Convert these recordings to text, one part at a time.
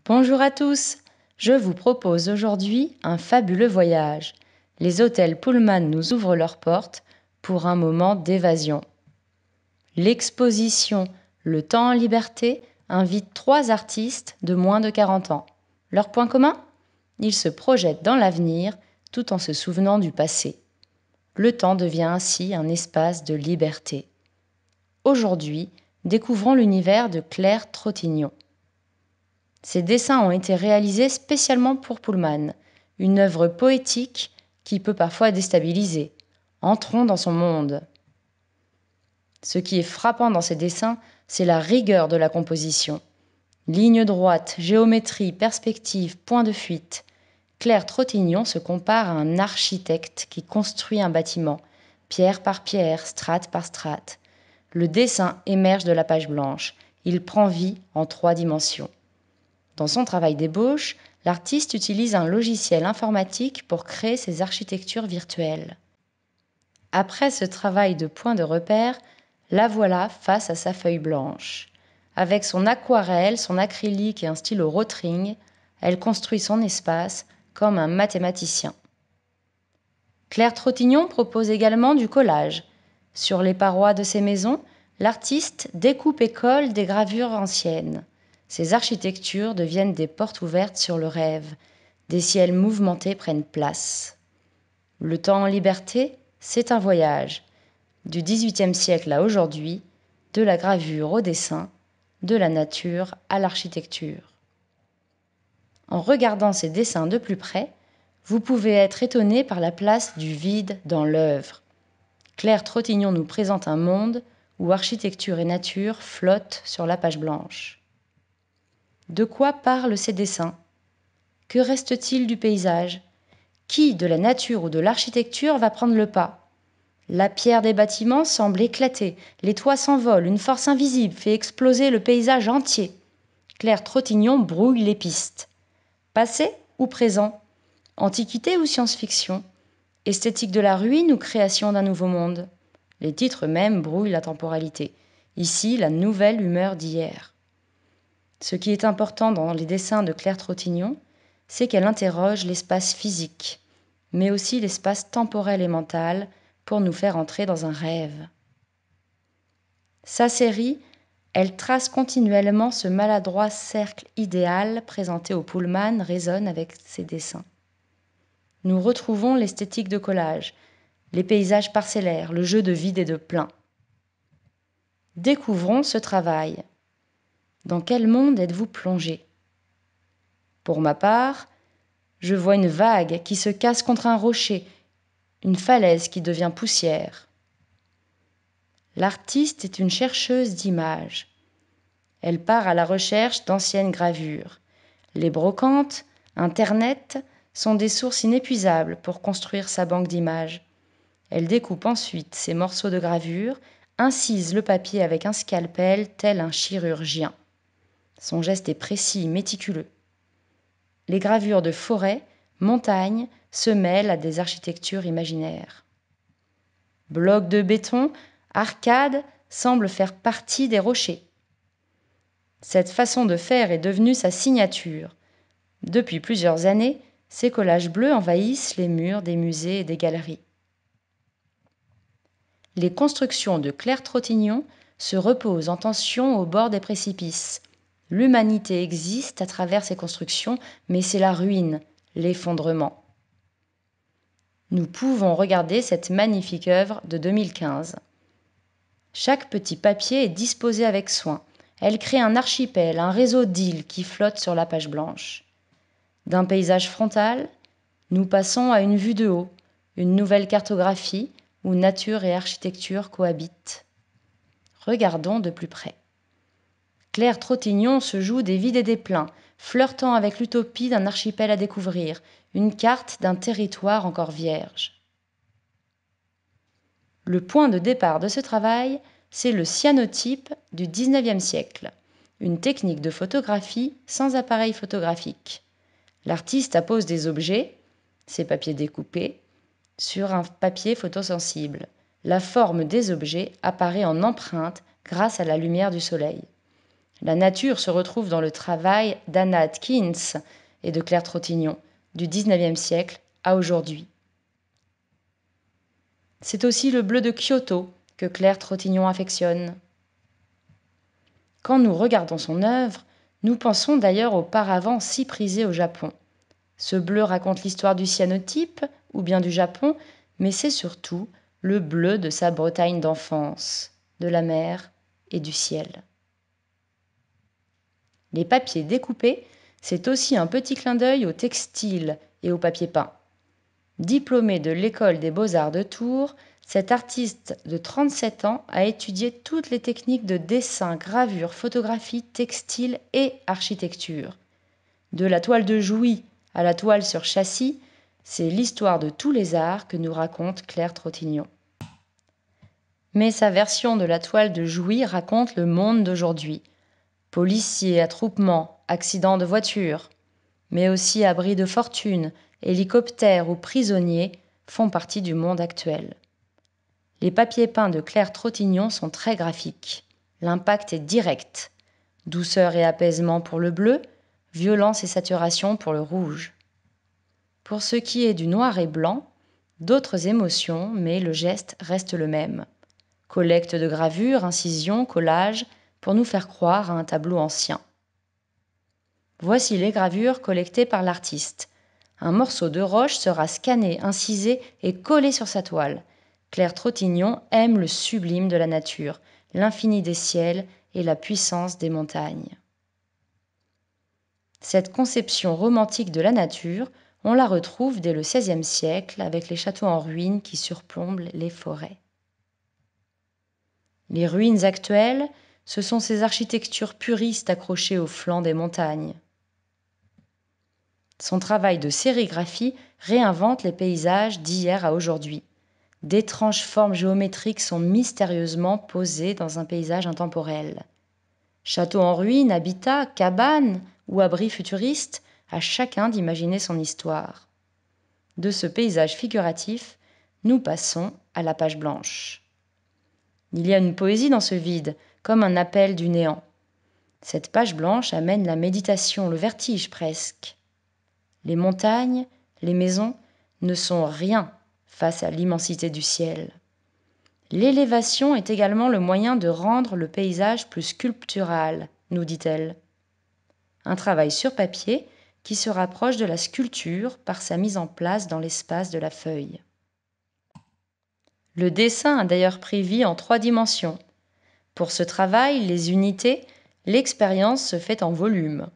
Bonjour à tous, je vous propose aujourd'hui un fabuleux voyage. Les hôtels Pullman nous ouvrent leurs portes pour un moment d'évasion. L'exposition Le temps en liberté invite 3 artistes de moins de 40 ans. Leur point commun ? Ils se projettent dans l'avenir tout en se souvenant du passé. Le temps devient ainsi un espace de liberté. Aujourd'hui, découvrons l'univers de Claire Trottignon. Ces dessins ont été réalisés spécialement pour Pullman, une œuvre poétique qui peut parfois déstabiliser. Entrons dans son monde. Ce qui est frappant dans ces dessins, c'est la rigueur de la composition. Lignes droites, géométrie, perspective, point de fuite. Claire Trottignon se compare à un architecte qui construit un bâtiment, pierre par pierre, strate par strate. Le dessin émerge de la page blanche. Il prend vie en 3 dimensions. Dans son travail d'ébauche, l'artiste utilise un logiciel informatique pour créer ses architectures virtuelles. Après ce travail de point de repère, la voilà face à sa feuille blanche. Avec son aquarelle, son acrylique et un stylo Rotring, elle construit son espace comme un mathématicien. Claire Trottignon propose également du collage. Sur les parois de ses maisons, l'artiste découpe et colle des gravures anciennes. Ces architectures deviennent des portes ouvertes sur le rêve. Des ciels mouvementés prennent place. Le temps en liberté, c'est un voyage. Du XVIIIe siècle à aujourd'hui, de la gravure au dessin, de la nature à l'architecture. En regardant ces dessins de plus près, vous pouvez être étonné par la place du vide dans l'œuvre. Claire Trottignon nous présente un monde où architecture et nature flottent sur la page blanche. De quoi parlent ces dessins ? Que reste-t-il du paysage ? Qui, de la nature ou de l'architecture, va prendre le pas ? La pierre des bâtiments semble éclater, les toits s'envolent, une force invisible fait exploser le paysage entier. Claire Trottignon brouille les pistes. Passé ou présent ? Antiquité ou science-fiction ? Esthétique de la ruine ou création d'un nouveau monde ? Les titres mêmes brouillent la temporalité. Ici, la nouvelle humeur d'hier. Ce qui est important dans les dessins de Claire Trottignon, c'est qu'elle interroge l'espace physique, mais aussi l'espace temporel et mental pour nous faire entrer dans un rêve. Sa série, elle trace continuellement ce maladroit cercle idéal présenté au Pullman résonne avec ses dessins. Nous retrouvons l'esthétique de collage, les paysages parcellaires, le jeu de vide et de plein. Découvrons ce travail. Dans quel monde êtes-vous plongé ? Pour ma part, je vois une vague qui se casse contre un rocher, une falaise qui devient poussière. L'artiste est une chercheuse d'images. Elle part à la recherche d'anciennes gravures. Les brocantes, Internet, sont des sources inépuisables pour construire sa banque d'images. Elle découpe ensuite ces morceaux de gravure, incise le papier avec un scalpel tel un chirurgien. Son geste est précis, méticuleux. Les gravures de forêts, montagnes, se mêlent à des architectures imaginaires. Blocs de béton, arcades semblent faire partie des rochers. Cette façon de faire est devenue sa signature. Depuis plusieurs années, ces collages bleus envahissent les murs des musées et des galeries. Les constructions de Claire Trottignon se reposent en tension au bord des précipices. L'humanité existe à travers ces constructions, mais c'est la ruine, l'effondrement. Nous pouvons regarder cette magnifique œuvre de 2015. Chaque petit papier est disposé avec soin. Elle crée un archipel, un réseau d'îles qui flottent sur la page blanche. D'un paysage frontal, nous passons à une vue de haut, une nouvelle cartographie où nature et architecture cohabitent. Regardons de plus près. Claire Trottignon se joue des vides et des pleins, flirtant avec l'utopie d'un archipel à découvrir, une carte d'un territoire encore vierge. Le point de départ de ce travail, c'est le cyanotype du XIXe siècle, une technique de photographie sans appareil photographique. L'artiste appose des objets, ces papiers découpés, sur un papier photosensible. La forme des objets apparaît en empreinte grâce à la lumière du soleil. La nature se retrouve dans le travail d'Anna Atkins et de Claire Trottignon, du XIXe siècle à aujourd'hui. C'est aussi le bleu de Kyoto que Claire Trottignon affectionne. Quand nous regardons son œuvre, nous pensons d'ailleurs au paravent si prisé au Japon. Ce bleu raconte l'histoire du cyanotype ou bien du Japon, mais c'est surtout le bleu de sa Bretagne d'enfance, de la mer et du ciel. Les papiers découpés, c'est aussi un petit clin d'œil au textile et au papier peint. Diplômé de l'École des Beaux-Arts de Tours, cet artiste de 37 ans a étudié toutes les techniques de dessin, gravure, photographie, textile et architecture. De la toile de Jouy à la toile sur châssis, c'est l'histoire de tous les arts que nous raconte Claire Trottignon. Mais sa version de la toile de Jouy raconte le monde d'aujourd'hui. Policiers, attroupements, accidents de voiture, mais aussi abris de fortune, hélicoptères ou prisonniers font partie du monde actuel. Les papiers peints de Claire Trottignon sont très graphiques. L'impact est direct. Douceur et apaisement pour le bleu, violence et saturation pour le rouge. Pour ce qui est du noir et blanc, d'autres émotions, mais le geste reste le même. Collecte de gravures, incisions, collages, pour nous faire croire à un tableau ancien. Voici les gravures collectées par l'artiste. Un morceau de roche sera scanné, incisé et collé sur sa toile. Claire Trottignon aime le sublime de la nature, l'infini des ciels et la puissance des montagnes. Cette conception romantique de la nature, on la retrouve dès le XVIe siècle avec les châteaux en ruine qui surplombent les forêts. Les ruines actuelles, ce sont ces architectures puristes accrochées au flanc des montagnes. Son travail de sérigraphie réinvente les paysages d'hier à aujourd'hui. D'étranges formes géométriques sont mystérieusement posées dans un paysage intemporel. Châteaux en ruine, habitats, cabanes ou abris futuristes, à chacun d'imaginer son histoire. De ce paysage figuratif, nous passons à la page blanche. Il y a une poésie dans ce vide, comme un appel du néant. Cette page blanche amène la méditation, le vertige presque. Les montagnes, les maisons ne sont rien face à l'immensité du ciel. L'élévation est également le moyen de rendre le paysage plus sculptural, nous dit-elle. Un travail sur papier qui se rapproche de la sculpture par sa mise en place dans l'espace de la feuille. Le dessin a d'ailleurs pris vie en 3 dimensions. Pour ce travail, les unités, l'expérience se fait en volume.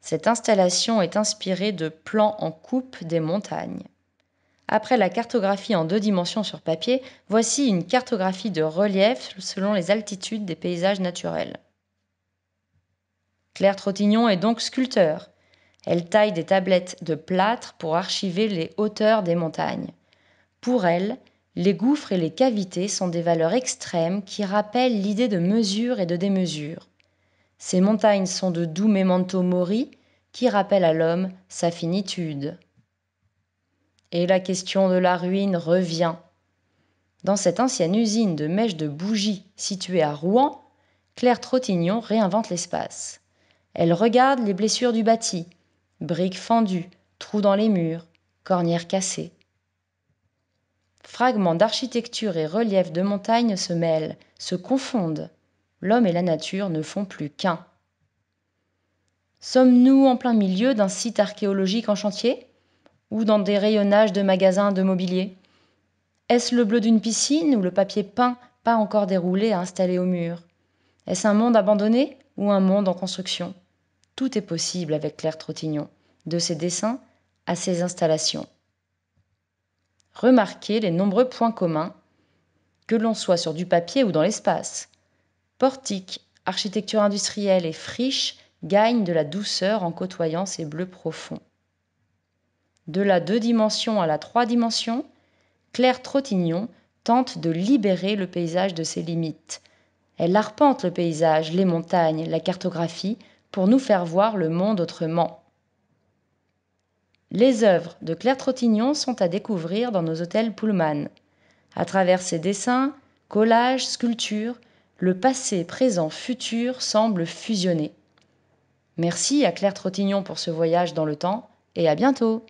Cette installation est inspirée de plans en coupe des montagnes. Après la cartographie en 2 dimensions sur papier, voici une cartographie de relief selon les altitudes des paysages naturels. Claire Trottignon est donc sculpteur. Elle taille des tablettes de plâtre pour archiver les hauteurs des montagnes. Pour elle, les gouffres et les cavités sont des valeurs extrêmes qui rappellent l'idée de mesure et de démesure. Ces montagnes sont de doux memento mori qui rappellent à l'homme sa finitude. Et la question de la ruine revient. Dans cette ancienne usine de mèches de bougies située à Rouen, Claire Trottignon réinvente l'espace. Elle regarde les blessures du bâti, briques fendues, trous dans les murs, cornières cassées. Fragments d'architecture et reliefs de montagne se mêlent, se confondent. L'homme et la nature ne font plus qu'un. Sommes-nous en plein milieu d'un site archéologique en chantier ou dans des rayonnages de magasins de mobilier? Est-ce le bleu d'une piscine ou le papier peint pas encore déroulé à installer au mur? Est-ce un monde abandonné ou un monde en construction? Tout est possible avec Claire Trottignon, de ses dessins à ses installations. Remarquez les nombreux points communs, que l'on soit sur du papier ou dans l'espace. Portiques, architecture industrielle et friches gagnent de la douceur en côtoyant ces bleus profonds. De la 2 dimensions à la 3 dimensions, Claire Trottignon tente de libérer le paysage de ses limites. Elle arpente le paysage, les montagnes, la cartographie, pour nous faire voir le monde autrement. Les œuvres de Claire Trottignon sont à découvrir dans nos hôtels Pullman. À travers ses dessins, collages, sculptures, Le passé, présent, futur semblent fusionner. Merci à Claire Trottignon pour ce voyage dans le temps et à bientôt!